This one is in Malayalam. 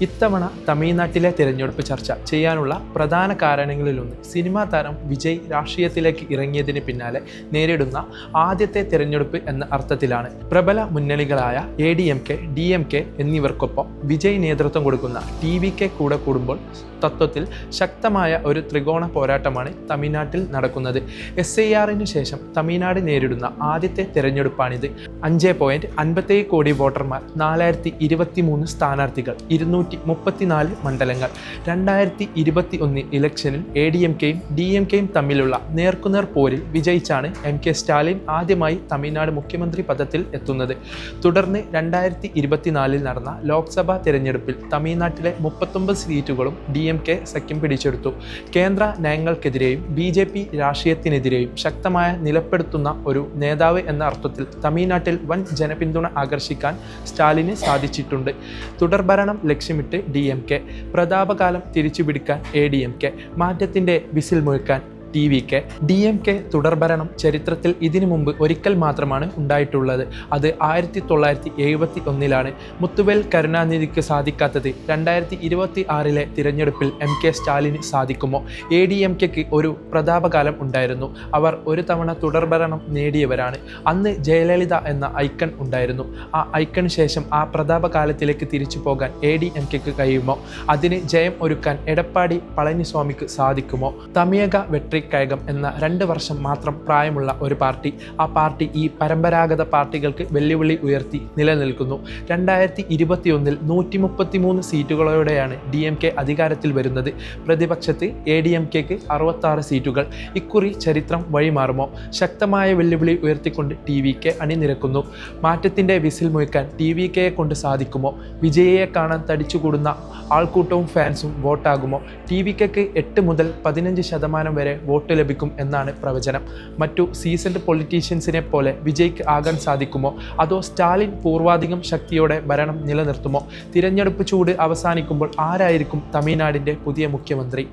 ഇത്തവണ തമിഴ്നാട്ടിലെ തിരഞ്ഞെടുപ്പ് ചർച്ച ചെയ്യാനുള്ള പ്രധാന കാരണങ്ങളിലൊന്ന് സിനിമാ താരം വിജയ് രാഷ്ട്രീയത്തിലേക്ക് ഇറങ്ങിയതിന് പിന്നാലെ നേരിടുന്ന ആദ്യത്തെ തിരഞ്ഞെടുപ്പ് എന്ന അർത്ഥത്തിലാണ്. പ്രബല മുന്നണികളായ ADMK, DMK എന്നിവർക്കൊപ്പം വിജയ് നേതൃത്വം കൊടുക്കുന്ന TVK കൂടെ കൂടുമ്പോൾ തത്വത്തിൽ ശക്തമായ ഒരു ത്രികോണ പോരാട്ടമാണ് തമിഴ്നാട്ടിൽ നടക്കുന്നത്. SIRന് ശേഷം തമിഴ്നാട് നേരിടുന്ന ആദ്യത്തെ തിരഞ്ഞെടുപ്പാണിത്. 5.57 കോടി വോട്ടർമാർ, 4023 സ്ഥാനാർത്ഥികൾ, 234 മണ്ഡലങ്ങൾ. 2021 ഇലക്ഷനിൽ ADMKയും DMKയും തമ്മിലുള്ള നേർക്കുനേർ പോരിൽ വിജയിച്ചാണ് MK സ്റ്റാലിൻ ആദ്യമായി തമിഴ്നാട് മുഖ്യമന്ത്രി പദത്തിൽ എത്തുന്നത്. തുടർന്ന് 2024 നടന്ന ലോക്സഭാ തിരഞ്ഞെടുപ്പിൽ തമിഴ്നാട്ടിലെ 39 സീറ്റുകളും DMK സഖ്യം പിടിച്ചെടുത്തു. കേന്ദ്ര നയങ്ങൾക്കെതിരെയും BJP രാഷ്ട്രീയത്തിനെതിരെയും ശക്തമായ നിലപ്പെടുത്തുന്ന ഒരു നേതാവ് എന്ന അർത്ഥത്തിൽ തമിഴ്നാട്ടിൽ വൻ ജനപിന്തുണ ആകർഷിക്കാൻ സ്റ്റാലിന് സാധിച്ചിട്ടുണ്ട്. തുടർഭരണം ലക്ഷ്യമിട്ട് DMK, പ്രതാപകാലം തിരിച്ചുപിടിക്കാൻ ADMK, മാറ്റത്തിൻ്റെ വിസിൽ മുഴക്കാൻ TVK. DMK തുടർഭരണം ചരിത്രത്തിൽ ഇതിനു മുമ്പ് ഒരിക്കൽ മാത്രമാണ് ഉണ്ടായിട്ടുള്ളത്. അത് 1971 മുത്തുവേൽ കരുണാനിധിക്ക് സാധിക്കാത്തത് 2026 തിരഞ്ഞെടുപ്പിൽ MK സ്റ്റാലിന് സാധിക്കുമോ? ADMKക്ക് ഒരു പ്രതാപകാലം ഉണ്ടായിരുന്നു. അവർ ഒരു തവണ തുടർഭരണം നേടിയവരാണ്. അന്ന് ജയലളിത എന്ന ഐക്കൺ ഉണ്ടായിരുന്നു. ആ ഐക്കണിന് ശേഷം ആ പ്രതാപകാലത്തിലേക്ക് തിരിച്ചു പോകാൻ ADMKക്ക് കഴിയുമോ? അതിന് ജയം ഒരുക്കാൻ എടപ്പാടി പളനിസ്വാമിക്ക് സാധിക്കുമോ? തമിഴക വെട്രി കഴകം എന്ന 2 വർഷം മാത്രം പ്രായമുള്ള ഒരു പാർട്ടി, ആ പാർട്ടി ഈ പരമ്പരാഗത പാർട്ടികൾക്ക് വെല്ലുവിളി ഉയർത്തി നിലനിൽക്കുന്നു. 2021 133 സീറ്റുകളോടെയാണ് DMK അധികാരത്തിൽ വരുന്നത്. പ്രതിപക്ഷത്ത് ADMKക്ക് 66 സീറ്റുകൾ. ഇക്കുറി ചരിത്രം വഴിമാറുമോ? ശക്തമായ വെല്ലുവിളി ഉയർത്തിക്കൊണ്ട് TVK അണിനിരക്കുന്നു. മാറ്റത്തിൻ്റെ വിസിൽ മുഴക്കാൻ TVKയെ കൊണ്ട് സാധിക്കുമോ? വിജയിയെ കാണാൻ തടിച്ചുകൂടുന്ന ആൾക്കൂട്ടവും ഫാൻസും വോട്ടാകുമോ? TVKക്ക് 8 മുതൽ 15% വരെ വോട്ട് ലഭിക്കും എന്നാണ് പ്രവചനം. മറ്റു സീസൺഡ് പൊളിറ്റീഷ്യൻസിനെ പോലെ വിജയ്ക്ക് ആകാൻ സാധിക്കുമോ? അതോ സ്റ്റാലിൻ പൂർവാധികം ശക്തിയോടെ ഭരണം നിലനിർത്തുമോ? തിരഞ്ഞെടുപ്പ് ചൂട് അവസാനിക്കുമ്പോൾ ആരായിരിക്കും തമിഴ്നാടിൻ്റെ പുതിയ മുഖ്യമന്ത്രി?